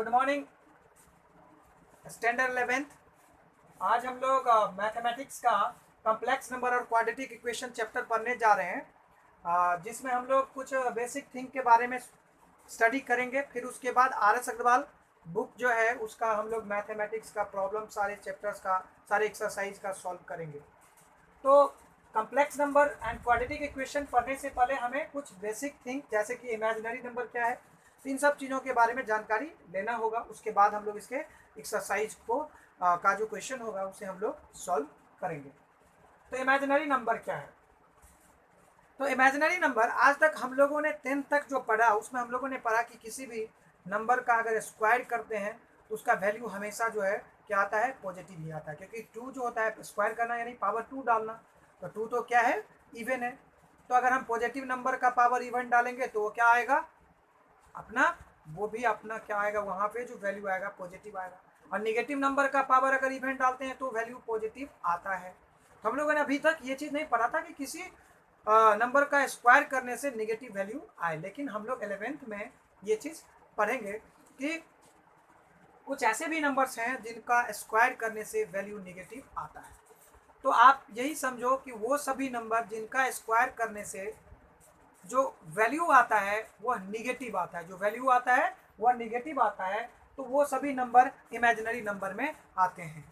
Good morning standard 11th। आज हम लोग मैथमेटिक्स का कॉम्प्लेक्स नंबर और क्वाड्रेटिक इक्वेशन चैप्टर पढ़ने जा रहे हैं, जिसमें हम लोग कुछ बेसिक थिंग के बारे में स्टडी करेंगे। फिर उसके बाद आर एस अग्रवाल बुक जो है उसका हम लोग मैथमेटिक्स का प्रॉब्लम सारे चैप्टर्स का सारे एक्सरसाइज का सॉल्व करेंगे। तो complex number and quadratic equation पढ़ने से पहले हमें कुछ बेसिक थिंग जैसे कि इमेजिनरी नंबर क्या है, इन सब चीज़ों के बारे में जानकारी लेना होगा। उसके बाद हम लोग इसके एक्सरसाइज को का जो क्वेश्चन होगा उसे हम लोग सॉल्व करेंगे। तो इमेजिनरी नंबर क्या है? तो इमेजिनरी नंबर आज तक हम लोगों ने 10th तक जो पढ़ा उसमें हम लोगों ने पढ़ा कि किसी भी नंबर का अगर स्क्वायर करते हैं तो उसका वैल्यू हमेशा जो है क्या आता है, पॉजिटिव ही आता है। क्योंकि 2 जो होता है स्क्वायर करना यानी पावर 2 डालना, तो 2 तो क्या है, इवन है। तो अगर हम पॉजिटिव नंबर का पावर इवन डालेंगे तो वो क्या आएगा, अपना वो भी अपना क्या आएगा, वहाँ पे जो वैल्यू आएगा पॉजिटिव आएगा। और निगेटिव नंबर का पावर अगर इवन डालते हैं तो वैल्यू पॉजिटिव आता है। तो हम लोगों ने अभी तक ये चीज़ नहीं पढ़ा था कि किसी नंबर का स्क्वायर करने से निगेटिव वैल्यू आए, लेकिन हम लोग 11th में ये चीज़ पढ़ेंगे कि कुछ ऐसे भी नंबर्स हैं जिनका स्क्वायर करने से वैल्यू निगेटिव आता है। तो आप यही समझो कि वो सभी नंबर जिनका स्क्वायर करने से जो वैल्यू आता है वह निगेटिव आता है, जो वैल्यू आता है वह निगेटिव आता है, तो वो सभी नंबर इमेजिनरी नंबर में आते हैं।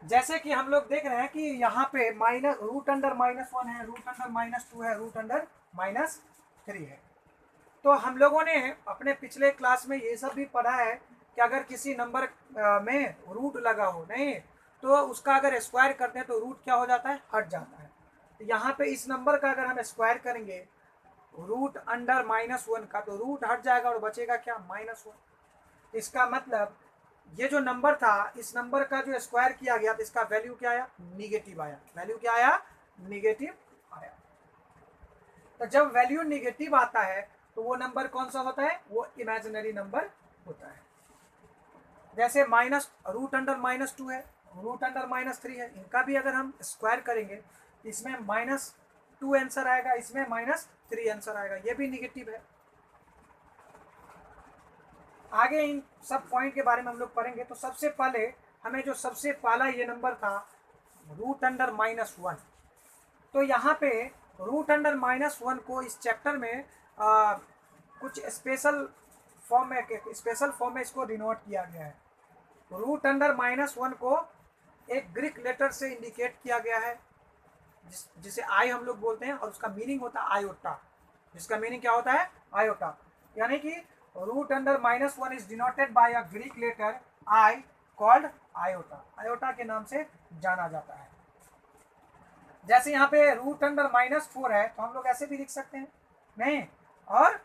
जैसे कि हम लोग देख रहे हैं कि यहाँ पे माइनस रूट अंडर -1 है, रूट अंडर -2 है, रूट अंडर -3 है। तो हम लोगों ने अपने पिछले क्लास में ये सब भी पढ़ा है कि अगर किसी नंबर में रूट लगा हो नहीं तो उसका अगर स्क्वायर करते हैं तो रूट क्या हो जाता है, हट जाता है। तो यहाँ पे इस नंबर का अगर हम स्क्वायर करेंगे रूट अंडर -1 का तो रूट हट जाएगा और बचेगा क्या, -1। इसका मतलब ये जो नंबर था इस नंबर का जो स्क्वायर किया गया तो इसका वैल्यू क्या आया, निगेटिव आया। वैल्यू क्या आया, निगेटिव आया। तो जब वैल्यू निगेटिव आता है तो वो नंबर कौन सा होता है, वो इमेजिनरी नंबर होता है। जैसे माइनस रूट अंडर -2 है, रूट अंडर -3 है, इनका भी अगर हम स्क्वायर करेंगे इसमें -2 आंसर आएगा, इसमें -3 आंसर आएगा, ये भी निगेटिव है। आगे इन सब पॉइंट के बारे में हम लोग पढ़ेंगे। तो सबसे पहले हमें जो सबसे पहला ये नंबर था रूट अंडर -1, तो यहाँ पे रूट अंडर -1 को इस चैप्टर में कुछ स्पेशल फॉर्म में इसको डिनोट किया गया है। रूट अंडर -1 को एक ग्रीक लेटर से इंडिकेट किया गया है जिसे आई हम लोग बोलते हैं, और उसका मीनिंग होता है आयोटा। जिसका मीनिंग क्या होता है, आयोटा। यानी कि root under -1 is denoted by a Greek letter i called iota. Iota के नाम से जाना जाता है। जैसे यहाँ पे रूट अंडर -4 है तो हम लोग ऐसे भी लिख सकते हैं नहीं, और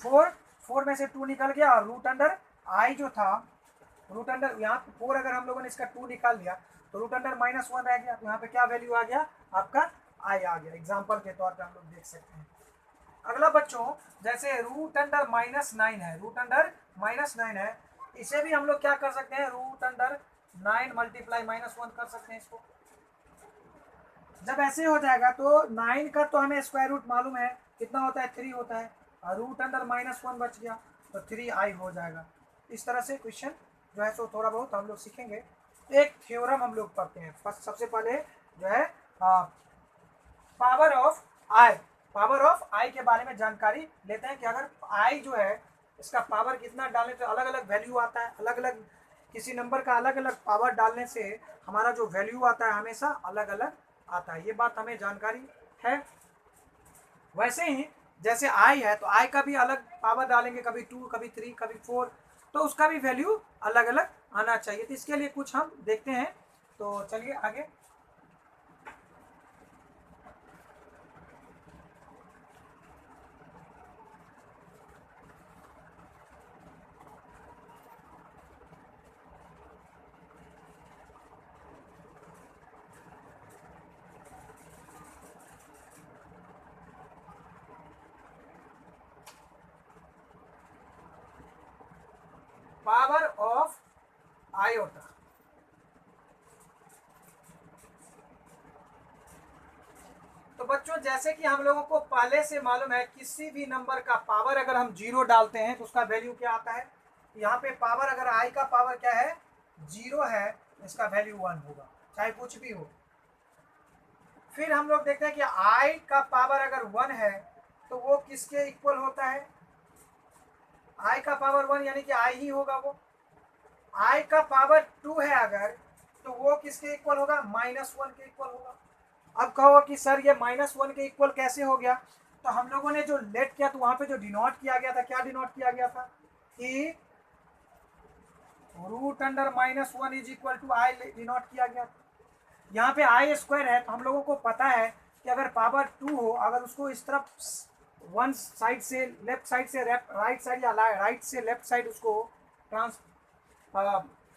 4 में से 2 निकल गया और रूट अंडर आई जो था, रूट अंडर यहाँ 4 अगर हम लोगों ने इसका 2 निकाल लिया तो रूट अंडर -1 रह गया, तो यहाँ पे क्या वैल्यू आ गया, आपका आई आ गया। एग्जाम्पल के तौर पे हम लोग देख सकते हैं। अगला बच्चों, जैसे रूट अंडर -9 है, रूट अंडर -9 है, इसे भी हम लोग क्या कर सकते हैं, रूट अंडर 9 मल्टीप्लाई -1 कर सकते हैं इसको। जब ऐसे हो जाएगा तो 9 का तो हमें स्क्वायर रूट मालूम है कितना होता है, 3 होता है, और रूट अंडर -1 बच गया तो 3i हो जाएगा। इस तरह से क्वेश्चन जो है सो थोड़ा बहुत हम लोग सीखेंगे। एक थ्योरम हम लोग पढ़ते हैं। फर्स्ट सबसे पहले जो है पावर ऑफ आई के बारे में जानकारी लेते हैं कि अगर आई जो है इसका पावर कितना डालें तो अलग अलग वैल्यू आता है। अलग अलग किसी नंबर का अलग अलग पावर डालने से हमारा जो वैल्यू आता है हमेशा अलग अलग आता है, ये बात हमें जानकारी है। वैसे ही जैसे आई है तो आई का भी अलग पावर डालेंगे, कभी 2 कभी 3 कभी 4, तो उसका भी वैल्यू अलग अलग आना चाहिए। तो इसके लिए कुछ हम देखते हैं। तो चलिए आगे। पावर ऑफ आयोटा, तो बच्चों जैसे कि हम लोगों को पहले से मालूम है, किसी भी नंबर का पावर अगर हम 0 डालते हैं तो उसका वैल्यू क्या आता है। यहाँ पे पावर अगर i का पावर क्या है 0 है, इसका वैल्यू 1 होगा, चाहे कुछ भी हो। फिर हम लोग देखते हैं कि i का पावर अगर 1 है तो वो किसके इक्वल होता है, i का पावर 1 यानी कि i ही होगा वो। i का पावर 2 है अगर, तो वो किसके इक्वल होगा, -1 के इक्वल होगा। अब कहो कि सर ये -1 के इक्वल कैसे हो गया, तो हम लोगों ने जो लेट किया तो वहां पे जो डिनोट किया गया था, क्या डिनोट किया गया था कि √(-1) is equal to i denote किया गया था। यहाँ पे आई स्क्वायर है तो हम लोगों को पता है कि अगर पावर 2 हो, अगर उसको इस तरफ वन साइड से लेफ्ट साइड से राइट साइड या राइट से लेफ्ट साइड उसको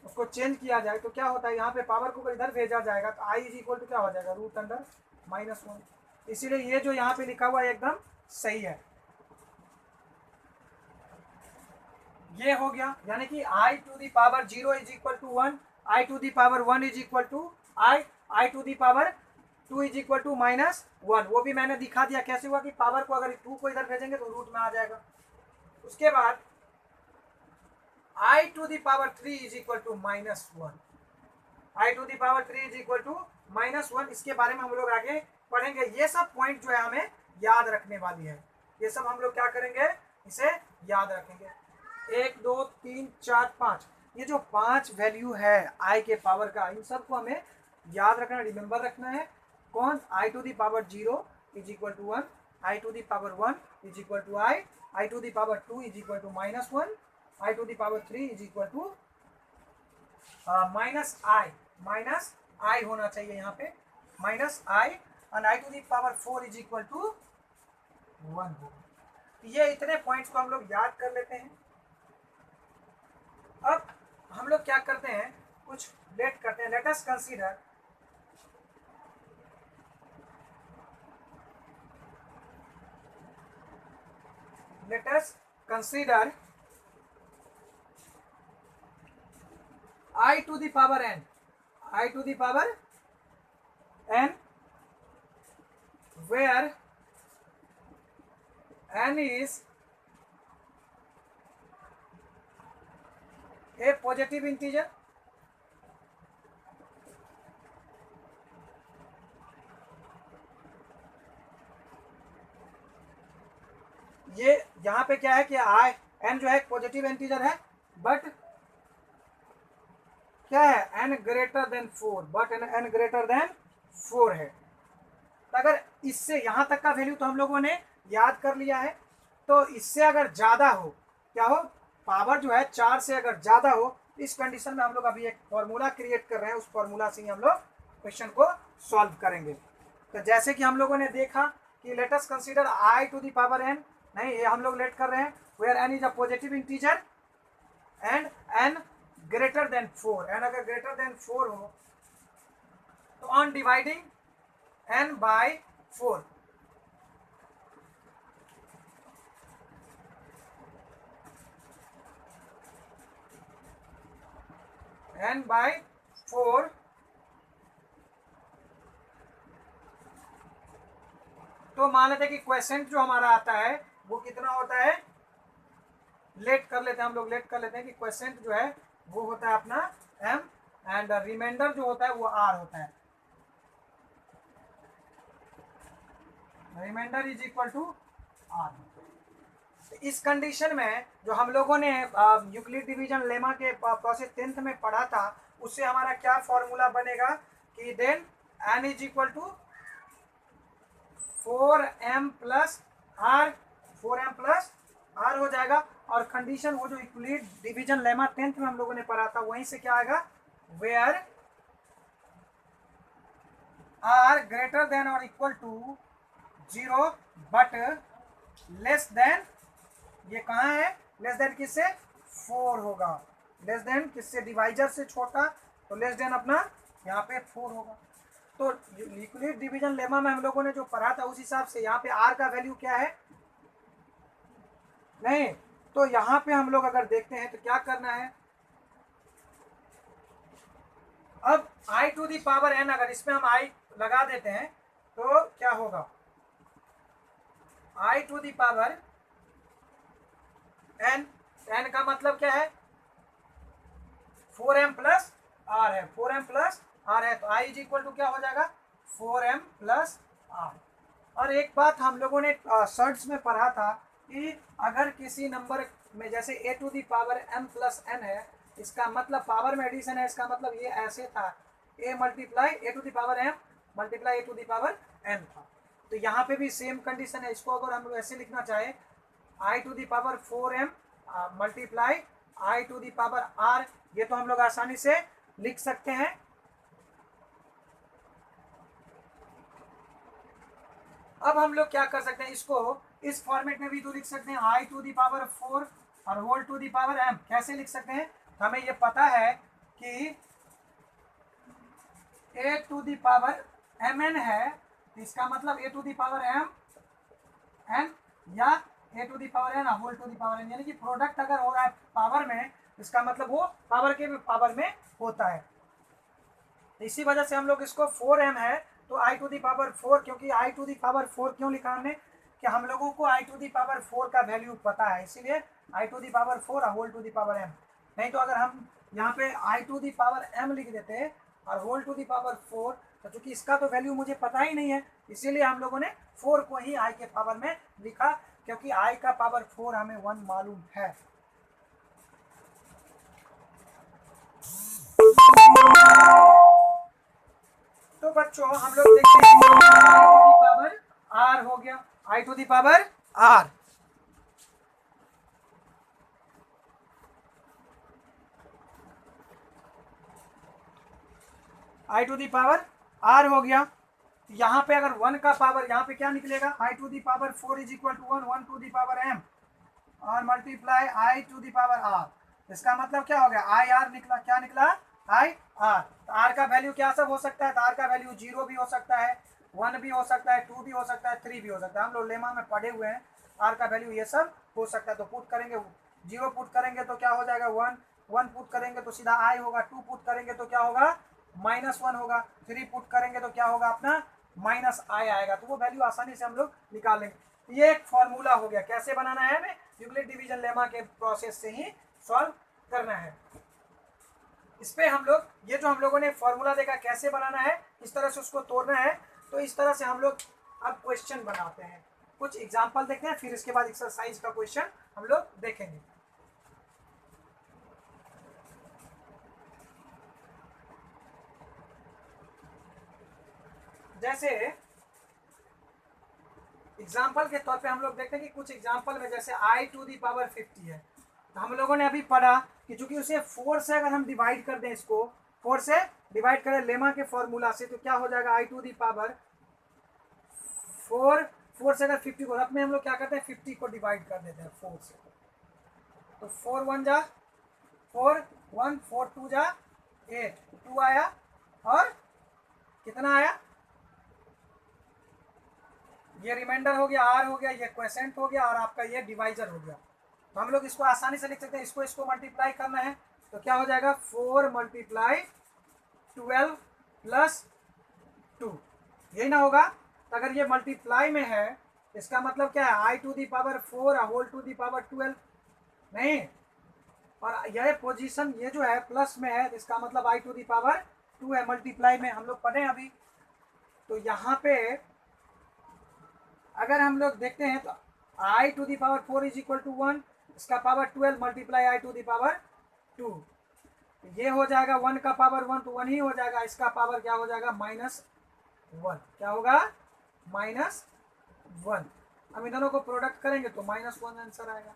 उसको चेंज किया जाए तो क्या होता है, यहाँ पे पावर को इधर भेजा जाएगा तो आई इज इक्वल टू क्या हो जाएगा, √(-1). इसीलिए ये जो यहाँ पे लिखा हुआ है एकदम सही है, ये हो गया। यानी कि i⁻0 is equal to 1, i⁻1 is equal to i⁻2 is equal to -1। वो भी मैंने दिखा दिया कैसे हुआ कि पावर को अगर 2 को इधर भेजेंगे तो रूट में आ जाएगा। उसके बाद i⁻3 is equal to -1, i⁻3 is equal to -1। इसके बारे में हम लोग आगे पढ़ेंगे। ये सब पॉइंट जो है हमें याद रखने वाली है, ये सब हम लोग क्या करेंगे, इसे याद रखेंगे। 1 2 3 4 5, ये जो 5 वैल्यू है i के पावर का, इन सबको हमें याद रखना, रिमेंबर रखना है। कौन, i⁻0 is equal to 1, i⁻1 is equal to i, i⁻2 is equal to -1, i⁻3 is equal to -i होना चाहिए यहाँ पे, -i, और i⁻4 इज इक्वल टू 1 होगा। ये इतने पॉइंट्स को हम लोग याद कर लेते हैं। अब हम लोग क्या करते हैं, कुछ लेट करते हैं। Let us consider i to the power n, i to the power n, where n is a positive integer, ये यहाँ पे क्या है कि n जो है पॉजिटिव इंटीजर है, बट क्या है, n greater than 4, but n greater than 4 है। तो अगर इससे यहाँ तक का वैल्यू तो हम लोगों ने याद कर लिया है, तो इससे अगर ज़्यादा हो, क्या हो, पावर जो है 4 से अगर ज़्यादा हो, इस कंडीशन में हम लोग अभी एक फॉर्मूला क्रिएट कर रहे हैं, उस फॉर्मूला से ही हम लोग क्वेश्चन को सॉल्व करेंगे। तो जैसे कि हम लोगों ने देखा कि let us consider i to the power n, नहीं ये हम लोग लेट कर रहे हैं, where n is a positive integer and n greater than 4, n अगर ग्रेटर देन 4 हो तो on dividing n by 4, n by 4, तो मान लेते हैं कि क्वेश्चन जो हमारा आता है वो कितना होता है, लेट कर लेते हैं हम लोग, लेट कर लेते हैं कि क्वेश्चन जो है वो होता है अपना m एंड रिमाइंडर जो होता है वो r होता है, remainder is equal to r। इस कंडीशन में जो हम लोगों ने यूक्लिड डिवीजन लेमा के प्रोसेस 10th में पढ़ा था, उससे हमारा क्या फॉर्मूला बनेगा कि then n is equal to 4m plus r, 4m plus r हो जाएगा। और कंडीशन वो जो यूक्लिड डिवीजन लेमा 10th में हम लोगों ने पढ़ा था, वहीं से क्या आएगा, वेयर r ग्रेटर देन और equal to 0 but less than, ये कहाँ है, लेस देन किससे, 4 होगा, लेस देन किससे, डिवाइजर से छोटा, तो लेस देन अपना यहाँ पे 4 होगा। तो यूक्लिड डिवीजन लेमा में हम लोगों ने जो पढ़ा था उस हिसाब से यहाँ पे r का वैल्यू क्या है, नहीं, तो यहाँ पे हम लोग अगर देखते हैं तो क्या करना है, अब i to the power n, अगर इसमें हम i लगा देते हैं तो क्या होगा, i to the power n, n का मतलब क्या है 4m प्लस आर है, 4m प्लस आर है, तो आई इज इक्वल टू क्या हो जाएगा 4m प्लस आर। और एक बात हम लोगों ने सर्ट्स में पढ़ा था कि अगर किसी नंबर में जैसे a to the power m plus n है, इसका मतलब पावर में एडिशन है, इसका मतलब ये ऐसे था a multiply a to the power m multiply a to the power n था। तो यहाँ पे भी सेम कंडीशन है, इसको अगर हम लोग ऐसे लिखना चाहे i to the power 4m multiply i to the power r, ये तो हम लोग आसानी से लिख सकते हैं। अब हम लोग क्या कर सकते हैं, इसको इस फॉर्मेट में भी तो लिख सकते हैं आई टू दी पावर 4 और whole to the power m। कैसे लिख सकते हैं, हमें ये पता है कि a to the power mn है, इसका मतलब a to the power m n या a to the power n whole to the power n, यानी कि प्रोडक्ट अगर हो रहा है पावर में, इसका मतलब वो पावर के पावर में होता है। इसी वजह से हम लोग इसको 4m है तो आई टू दी पावर 4, क्योंकि आई टू दी पावर 4 क्यों लिखा हमने कि हम लोगों को आई टू दी पावर 4 का वैल्यू पता है, इसीलिए i to the power 4 whole to the power m। नहीं तो अगर हम यहाँ पे i to the power m लिख देते और होल टू दी पावर 4, तो चूंकि इसका तो वैल्यू मुझे पता ही नहीं है, इसीलिए हम लोगों ने 4 को ही आई के पावर में लिखा, क्योंकि आई का पावर 4 हमें 1 मालूम है। तो बच्चों हम लोग देखते हैं i to the power r हो गया, i to the power r, i to the power r हो गया। यहाँ पे अगर 1 का पावर, यहाँ पे क्या निकलेगा i to the power 4 is equal to 1, 1 to the power m और multiply i to the power r. इसका मतलब क्या हो गया आई आर निकला, क्या निकला आई आर। तो आर का वैल्यू क्या सब हो सकता है, तो आर का वैल्यू 0 भी हो सकता है, 1 भी हो सकता है, 2 भी हो सकता है, 3 भी हो सकता है। हम लोग लेमा में पढ़े हुए हैं आर का वैल्यू ये सब हो सकता है। तो पुट करेंगे 0 पुट करेंगे तो क्या हो जाएगा 1, 1 पुट करेंगे तो सीधा आई होगा, 2 पुट करेंगे तो क्या होगा -1 होगा, 3 पुट करेंगे तो क्या होगा अपना -i आएगा। तो वो वैल्यू आसानी से हम लोग निकाल लेंगे। ये एक फॉर्मूला हो गया, कैसे बनाना है हमें यूक्लिड डिवीजन लेमा के प्रोसेस से ही सॉल्व करना है। इस पे हम लोग ये जो हम लोगों ने फॉर्मूला देखा कैसे बनाना है, इस तरह से उसको तोड़ना है, तो इस तरह से हम लोग अब क्वेश्चन बनाते हैं। कुछ एग्जांपल देखते हैं, फिर इसके बाद एक्सरसाइज का क्वेश्चन हम लोग देखेंगे। जैसे एग्जाम्पल के तौर पे हम लोग देखते हैं कि कुछ एग्जाम्पल में जैसे आई टू दी पावर 50 है, तो हम लोगों ने अभी पढ़ा कि चूंकि उसे 4 से अगर हम डिवाइड कर दें, इसको 4 से डिवाइड करें लेमा के फॉर्मूला से, तो क्या हो जाएगा आई टू दी पावर 4 से अगर 50 को रफ में हम लोग क्या करते हैं 50 को डिवाइड कर देते हैं 4 से, तो 4 1 जा 4, 1 4 2 जा 8, 2 आया और कितना आया, ये रिमाइंडर हो गया, आर हो गया, ये क्वेसेंट हो गया और आपका ये डिवाइजर हो गया। तो हम लोग इसको आसानी से लिख सकते हैं, इसको मल्टीप्लाई करना है तो क्या हो जाएगा 4 मल्टीप्लाई 12 प्लस 2, यही ना होगा। तो अगर ये मल्टीप्लाई में है इसका मतलब क्या है i to the power 4 whole to the power 12 नहीं, और यह पोजीशन ये जो है प्लस में है, इसका मतलब आई टू दी पावर 2 है, मल्टीप्लाई में हम लोग पढ़े अभी। तो यहाँ पे अगर हम लोग देखते हैं तो i to the power 4 is equal to 1, इसका power 12 multiply i to the power 2, ये हो जाएगा 1 का पावर 1 तो 1 ही हो जाएगा, इसका पावर क्या हो जाएगा -1, क्या होगा -1। हम इन दोनों को प्रोडक्ट करेंगे तो -1 आंसर आएगा।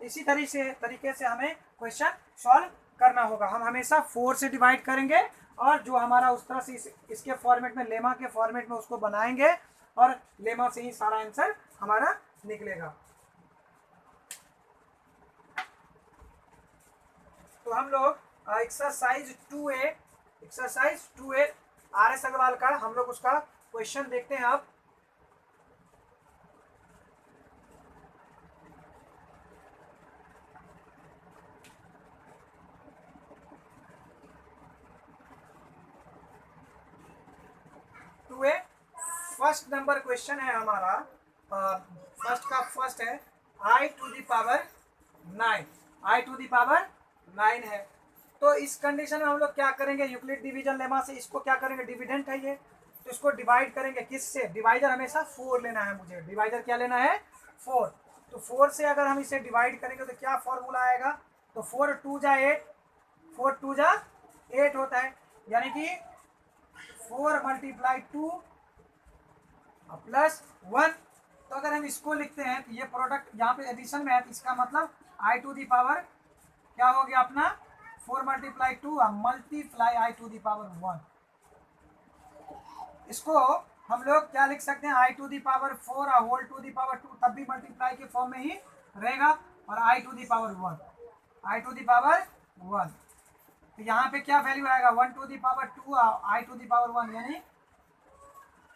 इसी तरीके से हमें क्वेश्चन सॉल्व करना होगा। हम हमेशा 4 से डिवाइड करेंगे और जो हमारा उस तरह से इसके फॉर्मेट में लेमा के फॉर्मेट में उसको बनाएंगे और लेमा से ही सारा आंसर हमारा निकलेगा। तो हम लोग एक्सरसाइज 2A RS अग्रवाल का हम लोग उसका क्वेश्चन देखते हैं। अब फर्स्ट नंबर क्वेश्चन है हमारा फर्स्ट का फर्स्ट है i to the power 9, i to the power 9 है। तो इस कंडीशन में हम लोग क्या करेंगे, यूक्लिड डिवीजन लेमा से इसको क्या करेंगे, डिविडेंट है ये, तो इसको डिवाइड करेंगे किससे, डिवाइजर हमेशा 4 लेना है मुझे, डिवाइजर क्या लेना है 4। तो 4 से अगर हम इसे डिवाइड करेंगे तो क्या फॉर्मूला आएगा, तो 4 2 जा 8, 4 2 जा 8 होता है, यानी कि 4 मल्टीप्लाई 2 प्लस 1। तो अगर हम इसको लिखते हैं तो ये प्रोडक्ट यहाँ पे एडिशन में है, तो इसका मतलब आई टू दी पावर क्या हो गया अपना 4 multiply 2 multiply i to the power 1। इसको हम लोग क्या लिख सकते हैं, i to the power 4 whole to the power 2, तब भी मल्टीप्लाई के फॉर्म में ही रहेगा, और i to the power 1, i to the power 1। तो यहाँ पे क्या वैल्यू आएगा, 1 to the power 2 i to the power 1, यानी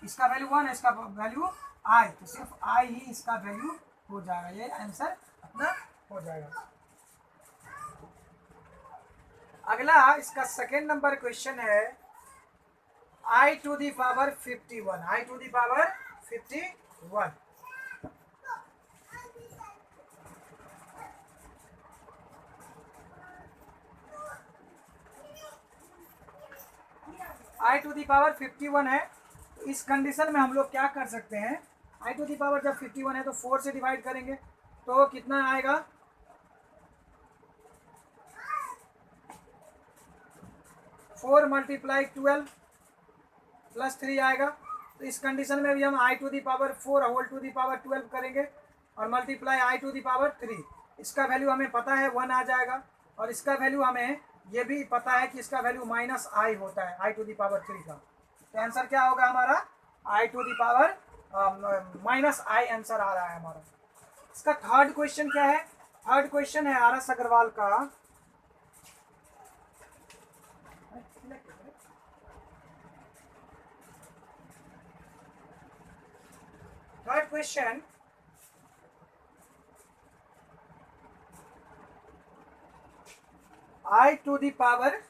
इसका वैल्यू 1 है, इसका वैल्यू आई, तो सिर्फ आई ही इसका वैल्यू हो जाएगा, ये आंसर अपना हो जाएगा। अगला इसका सेकेंड नंबर क्वेश्चन है i to the power 51, i to the power 51। I to the power 51 है, तो इस कंडीशन में हम लोग क्या कर सकते हैं, आई टू दी पावर जब 51 है तो 4 से डिवाइड करेंगे तो कितना आएगा, 4 मल्टीप्लाई 12 प्लस 3 आएगा। तो इस कंडीशन में भी हम i to the power 4 whole to the power 12 करेंगे और multiply i to the power 3, इसका वैल्यू हमें पता है 1 आ जाएगा, और इसका वैल्यू हमें ये भी पता है कि इसका वैल्यू माइनस आई होता है आई टू दी पावर 3 का। तो आंसर क्या होगा हमारा, i to the power minus i answer आ रहा है हमारा। इसका थर्ड क्वेश्चन क्या है, थर्ड क्वेश्चन है आर एस अग्रवाल का, third question i to the power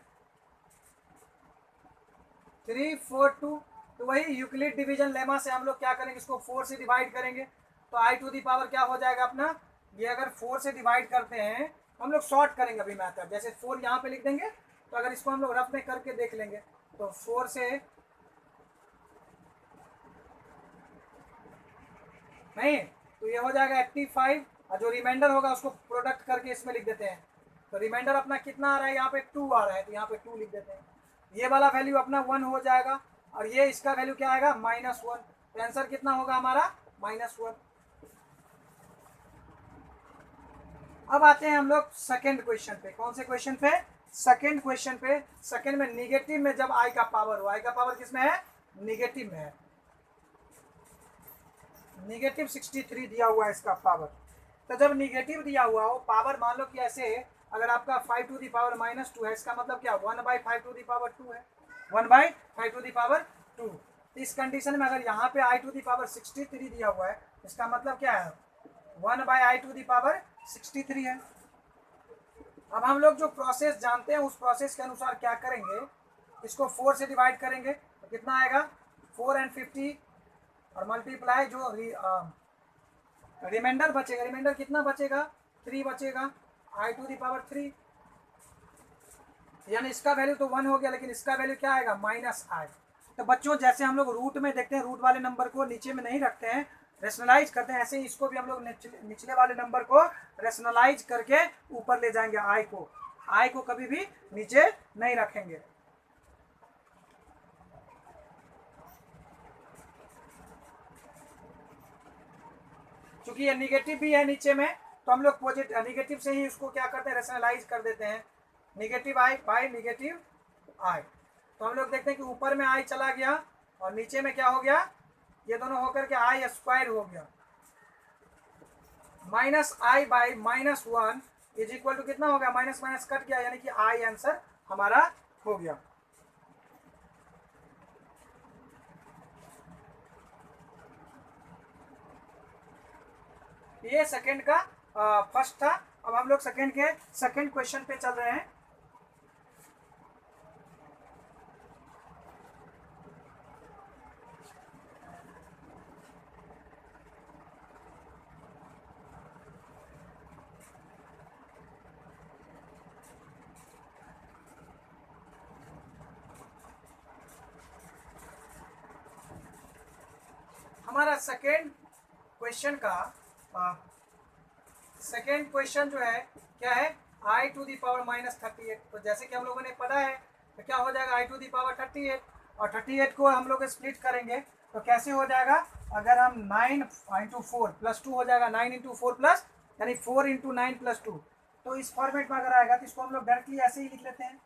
342, तो वही यूक्लिड डिवीजन लेमा से हम लोग क्या करेंगे, इसको 4 से डिवाइड करेंगे तो आई टू दी पावर क्या हो जाएगा अपना, ये अगर 4 से डिवाइड करते हैं हम लोग शॉर्ट करेंगे अभी मैथड, जैसे 4 यहाँ पे लिख देंगे, तो अगर इसको हम लोग रफ में करके देख लेंगे तो 4 से नहीं, तो ये हो जाएगा 85, और जो रिमाइंडर होगा उसको प्रोडक्ट करके इसमें लिख देते हैं, तो रिमाइंडर अपना कितना आ रहा है, यहाँ पे 2 आ रहा है, तो यहाँ पे 2 लिख देते हैं, ये वाला वैल्यू अपना 1 हो जाएगा, और ये इसका वैल्यू क्या आएगा -1, तो आंसर कितना होगा हमारा -1। अब आते हैं हम लोग सेकेंड क्वेश्चन पे, कौन से क्वेश्चन पे, सेकेंड क्वेश्चन पे। सेकेंड में निगेटिव में जब आई का पावर हो, आई का पावर किसमें है, निगेटिव में है, निगेटिव 63 दिया हुआ है इसका पावर। तो जब निगेटिव दिया हुआ हो पावर, मान लो कि ऐसे अगर आपका 5 टू दी पावर -2 है, इसका मतलब क्या 1/5 टू दी पावर 2 है, 1/5 टू दी पावर 2। तो इस कंडीशन में अगर यहाँ पे आई टू दी पावर 63 दिया हुआ है, इसका मतलब क्या है 1/i टू दी पावर 63 है। अब हम लोग जो प्रोसेस जानते हैं उस प्रोसेस के अनुसार क्या करेंगे, इसको 4 से डिवाइड करेंगे तो कितना आएगा 4 and 50, और मल्टीप्लाई जो रिमाइंडर बचेगा, रिमाइंडर कितना बचेगा 3 बचेगा, आई टू दी पावर 3, यानी इसका वैल्यू तो 1 हो गया, लेकिन इसका वैल्यू क्या आएगा -i। तो बच्चों जैसे हम लोग रूट में देखते हैं, रूट वाले नंबर को नीचे में नहीं रखते हैं, रेशनलाइज करते हैं, ऐसे ही इसको भी हम लोग निचले वाले नंबर को रेशनलाइज करके ऊपर ले जाएंगे, आई को कभी भी नीचे नहीं रखेंगे। क्योंकि ये निगेटिव भी है नीचे में, तो हम लोग पॉजिटिव निगेटिव से ही इसको क्या करते हैं, रेशनलाइज कर देते हैं, निगेटिव आई बाई निगेटिव आई। तो हम लोग देखते हैं कि ऊपर में आई चला गया और नीचे में क्या हो गया, ये दोनों होकर के आई स्क्वायर हो गया, -i by -1 is equal to कितना हो गया, माइनस माइनस कट गया, यानी कि आई आंसर हमारा हो गया। ये सेकंड का फर्स्ट था। अब हम लोग सेकंड के सेकंड क्वेश्चन पे चल रहे हैं। हमारा सेकेंड क्वेश्चन का सेकेंड क्वेश्चन जो है क्या है, आई टू दी पावर -38। तो जैसे कि हम लोगों ने पढ़ा है तो क्या हो जाएगा, आई टू दी पावर 38, और 38 को हम लोग स्प्लिट करेंगे तो कैसे हो जाएगा, अगर हम 9 इंटू 4 प्लस 2 हो जाएगा, 9 इंटू 4 प्लस यानी 4 इंटू 9 प्लस 2। तो इस फॉर्मेट में अगर आएगा तो इसको हम लोग डायरेक्टली ऐसे ही लिख लेते हैं।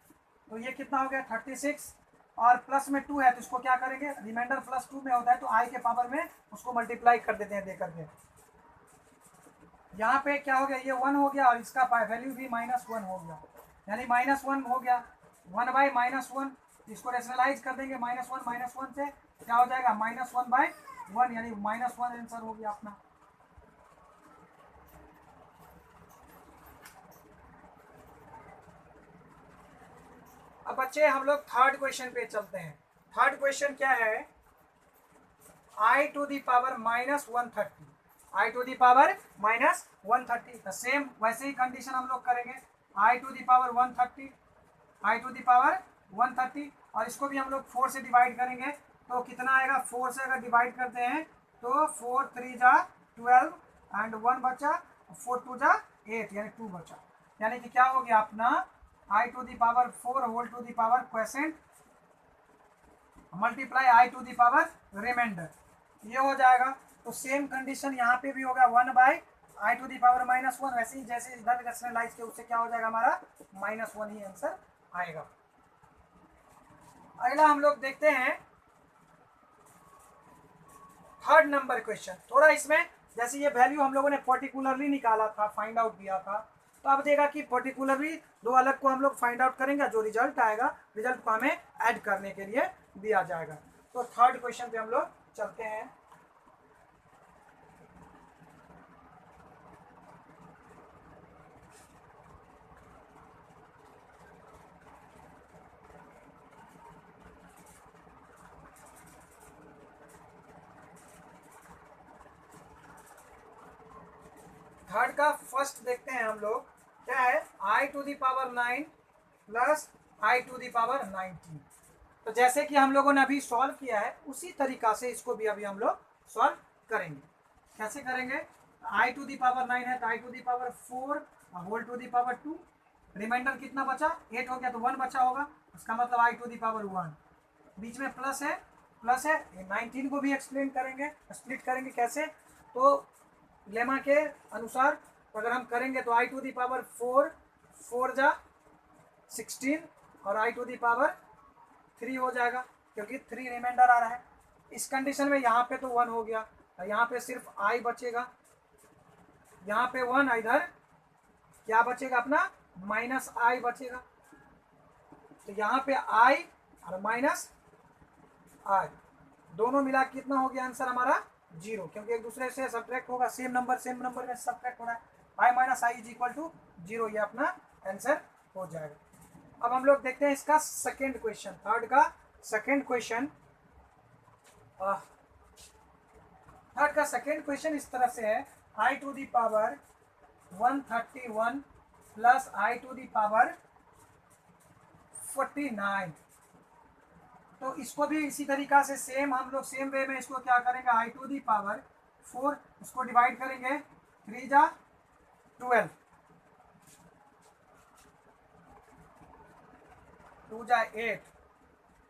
तो ये कितना हो गया 36, और प्लस में 2 है तो इसको क्या करेंगे, रिमाइंडर प्लस 2 में होता है तो आई के पावर में उसको मल्टीप्लाई कर देते हैं दे करके। यहाँ पे क्या हो गया, ये 1 हो गया और इसका वैल्यू भी -1 हो गया, यानी -1 हो गया, 1/-1। इसको रेशनलाइज कर देंगे, -1 से क्या हो जाएगा, -1/1, यानी -1 आंसर हो गया अपना। अब बच्चे हम लोग थर्ड क्वेश्चन पे चलते हैं। थर्ड क्वेश्चन क्या है, i to the power -130, i to the power -130। Same वैसे ही कंडीशन हम लोग करेंगे, i to the power 130, i to the power 130, और इसको भी हम लोग 4 से डिवाइड करेंगे तो कितना आएगा, 4 से अगर डिवाइड करते हैं तो 4 3 जा 12 एंड 1 बचा, 4 2 जा 8 यानी 2 बचा, यानी कि क्या हो गया अपना i to the power 4 whole to the power quotient multiply i to the power remainder, ये हो जाएगा। तो सेम कंडीशन यहाँ पे भी होगा, 1/आई टू दी पावर -1, वैसे ही जैसे इधर रेशनलाइज के उससे क्या हो जाएगा हमारा -1 ही आंसर आएगा। अगला हम लोग देखते हैं थर्ड नंबर क्वेश्चन। थोड़ा इसमें जैसे ये वैल्यू हम लोगों ने पर्टिकुलरली निकाला था, फाइंड आउट किया था, तो अब देगा कि पर्टिकुलरली दो अलग को हम लोग फाइंड आउट करेंगे, जो रिजल्ट आएगा रिजल्ट को हमें ऐड करने के लिए दिया जाएगा। तो थर्ड क्वेश्चन पे हम लोग चलते हैं। थर्ड का फर्स्ट देखते हैं हम लोग, क्या है, i to the power 9 plus i to the power 19। तो जैसे कि हम लोगों ने अभी सॉल्व किया है उसी तरीका से इसको भी अभी हम लोग सॉल्व करेंगे। कैसे करेंगे, आई टू दी पावर 9 है तो i to the power 4 whole to the power 2, remainder कितना बचा, 8 हो गया तो 1 बचा होगा, उसका मतलब आई टू दी पावर 1, बीच में प्लस है, 19 को भी एक्सप्लेन करेंगे, स्प्लिट करेंगे कैसे, तो लेमा के अनुसार अगर हम करेंगे तो आई टू दी पावर 4 जा 16 और आई टू दी पावर 3 हो जाएगा, क्योंकि 3 रिमाइंडर आ रहा है। इस कंडीशन में यहाँ पे तो 1 हो गया, यहाँ पे सिर्फ आई बचेगा, यहाँ पे 1, इधर क्या बचेगा अपना -i बचेगा, तो यहाँ पे i और -i दोनों मिला कितना हो गया आंसर हमारा 0, क्योंकि एक दूसरे से सब्ट्रैक्ट होगा, सेम नंबर में सब्ट्रैक्ट हो रहा है, i - i is equal to 0, ये अपना आंसर हो जाएगा। अब हम लोग देखते हैं इसका सेकेंड क्वेश्चन, थर्ड का सेकेंड क्वेश्चन। थर्ड का सेकेंड क्वेश्चन इस तरह से है, i to the power 131 plus i to the power 49। तो इसको भी इसी तरीका से सेम हम लोग सेम वे में इसको क्या करेंगे, आई टू दी पावर 4 इसको डिवाइड करेंगे, 3 जा 12, 2 जा 8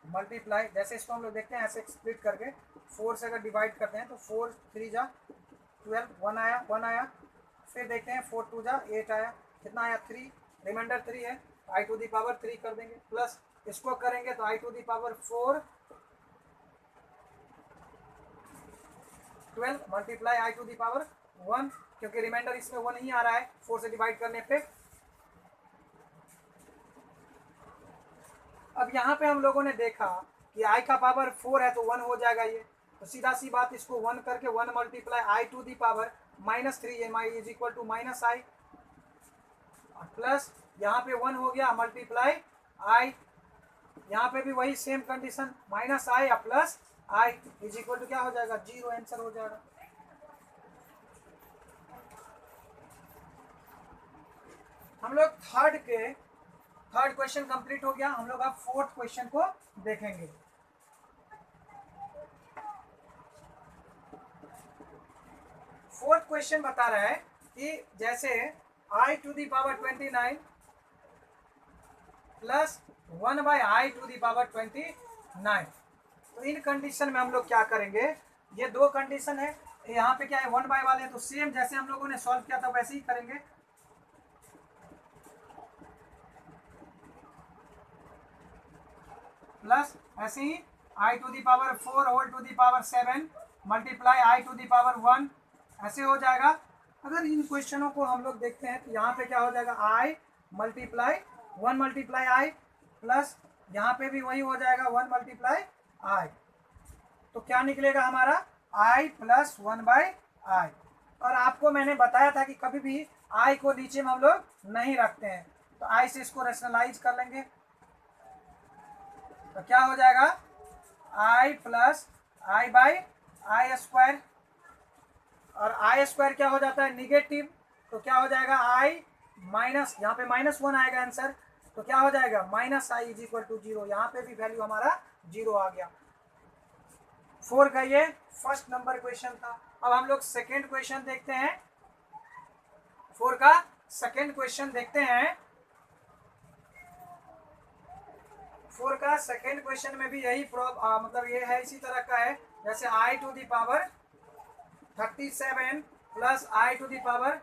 मल्टीप्लाई, जैसे इसको हम लोग देखते हैं ऐसे स्प्लिट करके 4 से अगर डिवाइड करते हैं तो 4 3 जा 12, 1 आया, फिर देखते हैं 4 2 जा 8 आया, कितना आया 3, रिमाइंडर 3 है, आई टू दी पावर 3 कर देंगे, प्लस इसको करेंगे तो i to the power 4 12 multiply i to the power 1, क्योंकि रिमाइंडर इसमें 1 ही आ रहा है 4 से डिवाइड करने पे। अब यहाँ पे हम लोगों ने देखा कि i का पावर 4 है तो 1 हो जाएगा ये, तो सीधा सी बात इसको 1 करके 1 multiply i to the power -3 is equal to -i, plus यहाँ पे 1 हो गया मल्टीप्लाई i, यहाँ पे भी वही same condition -i plus i is equal to क्या हो जाएगा 0, आंसर हो जाएगा। हम लोग थर्ड क्वेश्चन कंप्लीट हो गया, हम लोग अब फोर्थ क्वेश्चन को देखेंगे। फोर्थ क्वेश्चन बता रहा है कि जैसे i to the power 29 plus 1/i⁻29। तो इन कंडीशन में हम लोग क्या करेंगे, ये दो कंडीशन है, यहाँ पे क्या है 1/, वाले तो सेम जैसे हम लोगों ने सॉल्व किया था वैसे ही करेंगे। प्लस ऐसे ही i⁻4 whole to the power 7 multiply i⁻1 ऐसे हो जाएगा। अगर इन क्वेश्चनों को हम लोग देखते हैं तो यहाँ पे क्या हो जाएगा i multiply 1 multiply i plus यहाँ पे भी वही हो जाएगा 1 मल्टीप्लाई i। तो क्या निकलेगा हमारा i प्लस 1/i। और आपको मैंने बताया था कि कभी भी i को नीचे में हम लोग नहीं रखते हैं, तो i से इसको रेशनलाइज कर लेंगे तो क्या हो जाएगा i प्लस i/i²। और i² क्या हो जाता है निगेटिव, तो क्या हो जाएगा i माइनस, यहाँ पे -1 आएगा आंसर, तो क्या हो जाएगा -i=0। यहाँ पे भी वैल्यू हमारा 0 आ गया। 4 का ये फर्स्ट नंबर क्वेश्चन था। अब हम लोग सेकेंड क्वेश्चन देखते हैं। 4 का सेकेंड क्वेश्चन देखते हैं। 4 का सेकेंड क्वेश्चन में भी यही मतलब ये है, इसी तरह का है, जैसे i to the power 37 plus i to the power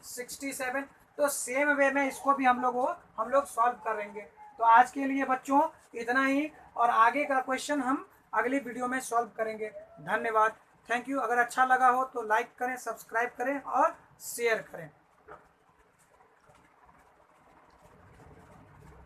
67। तो सेम वे में इसको भी हम लोग सॉल्व करेंगे। तो आज के लिए बच्चों इतना ही, और आगे का क्वेश्चन हम अगली वीडियो में सॉल्व करेंगे। धन्यवाद, थैंक यू। अगर अच्छा लगा हो तो लाइक करें, सब्सक्राइब करें और शेयर करें।